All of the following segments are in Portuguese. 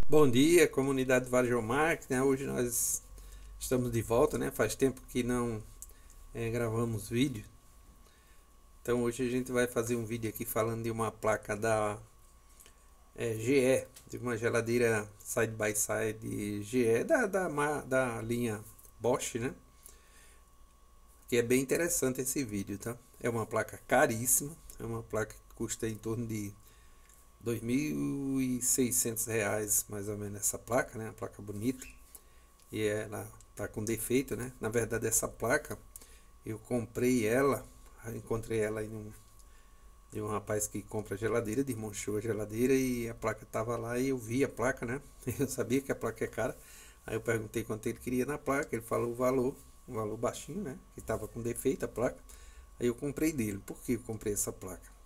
Bom dia, comunidade Varjomark, né? Hoje nós estamos de volta, né? Faz tempo que não gravamos vídeo. Então hoje a gente vai fazer um vídeo aqui falando de uma placa da GE, de uma geladeira side by side GE da linha Bosch, né? Que é bem interessante esse vídeo, tá? É uma placa caríssima, é uma placa que custa em torno de R$ 2.600 mais ou menos essa placa, né? Uma placa bonita. E ela tá com defeito, né? Na verdade, essa placa eu comprei ela, encontrei ela de um rapaz que compra geladeira, desmanchou a geladeira e a placa tava lá e eu vi a placa, né? Eu sabia que a placa é cara. Aí eu perguntei quanto ele queria na placa, ele falou o valor, um valor baixinho, né? Que tava com defeito a placa. Aí eu comprei dele. Por que eu comprei essa placa?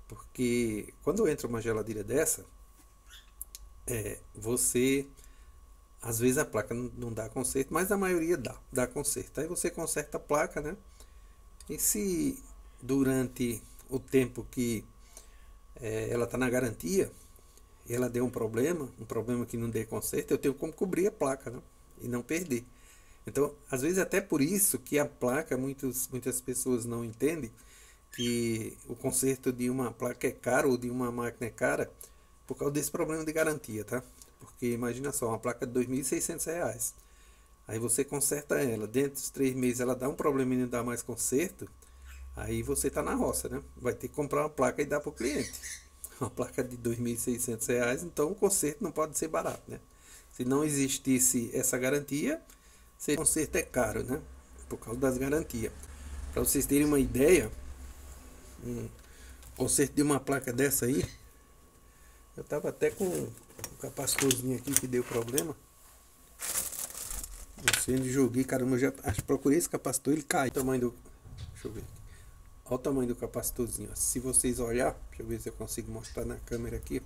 Porque quando entra uma geladeira dessa, você às vezes a placa não dá conserto, mas a maioria dá conserto. Aí você conserta a placa, né? E se durante o tempo que ela está na garantia, ela deu um problema que não dê conserto, eu tenho como cobrir a placa, né? E não perder. Então, às vezes até por isso que a placa, muitas pessoas não entendem que o conserto de uma placa é caro ou de uma máquina é cara por causa desse problema de garantia, tá? Porque imagina só, uma placa de R$ 2.600. Aí você conserta ela, dentro dos 3 meses ela dá um problema e não dá mais conserto, aí você tá na roça, né? Vai ter que comprar uma placa e dar para o cliente. Uma placa de R$ 2.600, então o conserto não pode ser barato, né? Se não existisse essa garantia, o conserto é caro, né? Por causa das garantias. Para vocês terem uma ideia, um conserto de uma placa dessa aí, eu tava até com um capacitorzinho aqui que deu problema. Eu joguei, caramba, eu já procurei esse capacitor, ele cai. O tamanho do. Deixa eu ver. Olha o tamanho do capacitorzinho. Se vocês olhar, deixa eu ver se eu consigo mostrar na câmera aqui.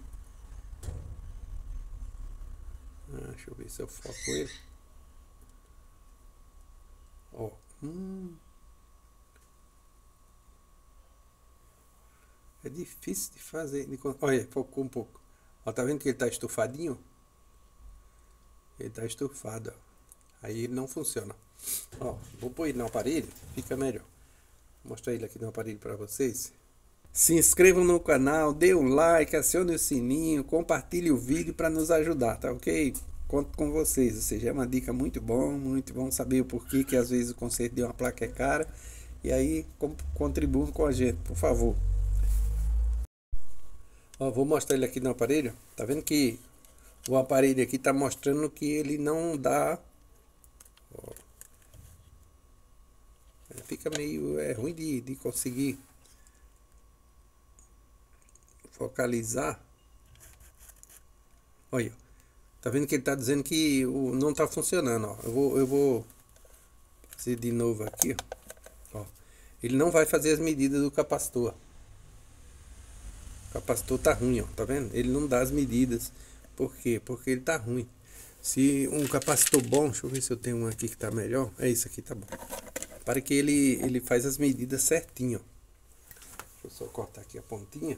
Deixa eu ver se eu foco ele. Ó. É difícil de fazer. Olha, focou um pouco. Ó, tá vendo que ele tá estufadinho? Ele tá estufado, ó. Aí ele não funciona. Ó, vou pôr ele no aparelho, fica melhor. Vou mostrar ele aqui no aparelho para vocês. Se inscrevam no canal, dê um like, acione o sininho, compartilhe o vídeo para nos ajudar, tá ok? Conto com vocês, ou seja, é uma dica muito bom saber o porquê que às vezes o conserto de uma placa é cara. E aí contribuam com a gente, por favor. Ó, vou mostrar ele aqui no aparelho. Tá vendo que o aparelho aqui tá mostrando que ele não dá. Ó, fica meio ruim de conseguir focalizar. Olha, tá vendo que ele tá dizendo que não tá funcionando, ó. Eu vou fazer de novo aqui, ó. Ele não vai fazer as medidas do capacitor. O capacitor tá ruim, ó, tá vendo? Ele não dá as medidas. Por quê? Porque ele tá ruim. Se um capacitor bom, deixa eu ver se eu tenho um aqui que tá melhor. É isso aqui, tá bom. Para que ele faz as medidas certinho, ó. Deixa eu só cortar aqui a pontinha.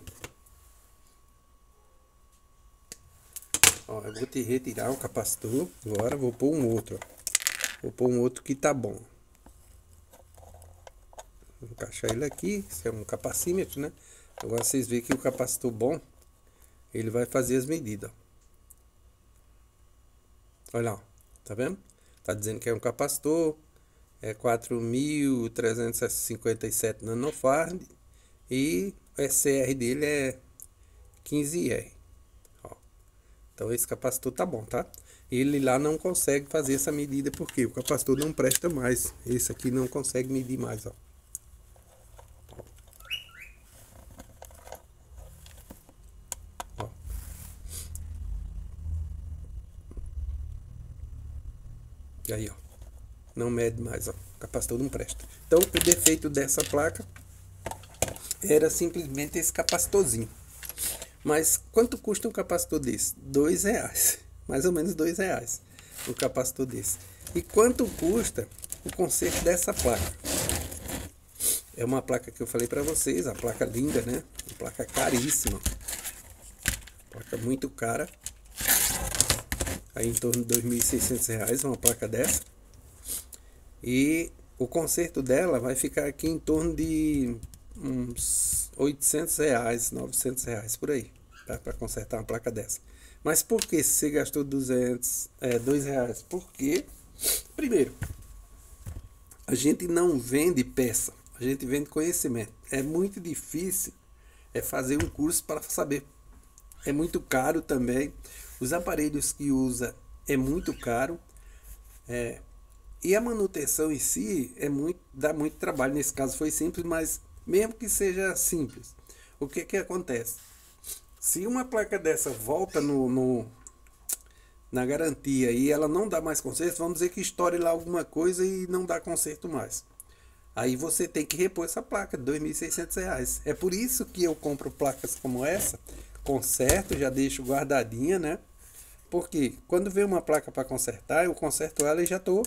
Ó, eu vou te retirar o capacitor. Agora vou pôr um outro, ó. Vou pôr um outro que tá bom. Vou encaixar ele aqui. Esse é um capacímetro, né? Agora vocês veem que o capacitor bom, ele vai fazer as medidas, ó. Olha lá, ó. Tá vendo? Tá dizendo que é um capacitor. É 4.357 nanofarad. E o SR dele é 15R. Ó. Então esse capacitor tá bom, tá? Ele lá não consegue fazer essa medida porque o capacitor não presta mais. Esse aqui não consegue medir mais, ó. Ó. E aí, ó. Não mede mais, ó. O capacitor não presta. Então o defeito dessa placa era simplesmente esse capacitorzinho. Mas quanto custa um capacitor desse? R$ 2. Mais ou menos R$ 2 um capacitor desse. E quanto custa o conserto dessa placa? É uma placa que eu falei para vocês, a placa linda, né? Uma placa caríssima. Placa muito cara. aí em torno de R$ 2.600 uma placa dessa. E o conserto dela vai ficar aqui em torno de uns R$ 800, R$ 900 por aí, tá? Para consertar uma placa dessa. Mas por que você gastou R$ 2? Porque, primeiro, a gente não vende peça, a gente vende conhecimento. É muito difícil fazer um curso para saber. É muito caro também. Os aparelhos que usa é muito caro. E a manutenção em si dá muito trabalho. Nesse caso foi simples, mas mesmo que seja simples, o que acontece? Se uma placa dessa volta na garantia e ela não dá mais conserto, vamos dizer que estoure lá alguma coisa e não dá conserto mais. Aí você tem que repor essa placa de R$ 2.600. É por isso que eu compro placas como essa, conserto, já deixo guardadinha, né? Porque quando vem uma placa para consertar, eu conserto ela e já estou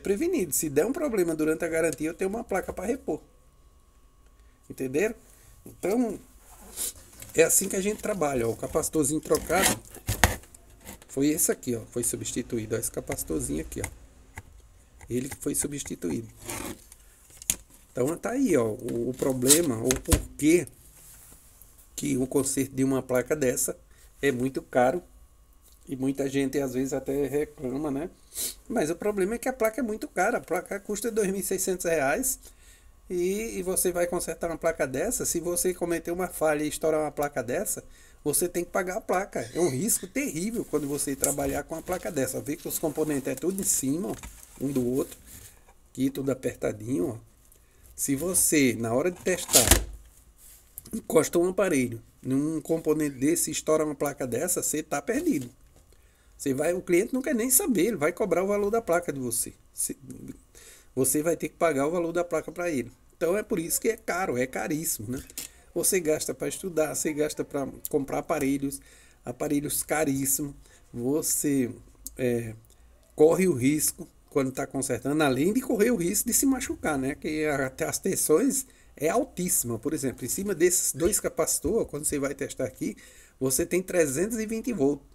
prevenido. Se der um problema durante a garantia, eu tenho uma placa para repor. Entenderam? Então, é assim que a gente trabalha. Ó, o capacitorzinho trocado foi esse aqui, ó, foi substituído. Ó, esse capacitorzinho aqui, ó. Ele que foi substituído. Então tá aí, ó, o problema, ou porquê que o conserto de uma placa dessa é muito caro. E muita gente às vezes até reclama, né? Mas o problema é que a placa é muito cara. A placa custa R$ 2.600 e você vai consertar uma placa dessa. Se você cometer uma falha e estourar uma placa dessa, você tem que pagar a placa. É um risco terrível quando você trabalhar com uma placa dessa. Vê que os componentes é tudo em cima, ó, um do outro. Aqui tudo apertadinho, ó. Se você, na hora de testar, encosta um aparelho num componente desse e estoura uma placa dessa, você está perdido. O cliente não quer nem saber, ele vai cobrar o valor da placa de você. Você vai ter que pagar o valor da placa para ele. Então é por isso que é caro, é caríssimo, né? Você gasta para estudar, você gasta para comprar aparelhos caríssimos. Você corre o risco quando está consertando, além de correr o risco de se machucar, né? Que as tensões é altíssima. Por exemplo, em cima desses dois capacitores, quando você vai testar aqui, você tem 320 volts.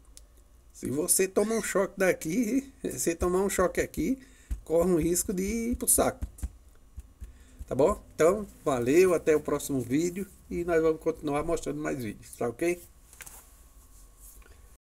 Se você tomar um choque daqui, se tomar um choque aqui, corre um risco de ir pro saco. Tá bom? Então, valeu, até o próximo vídeo e nós vamos continuar mostrando mais vídeos, tá ok?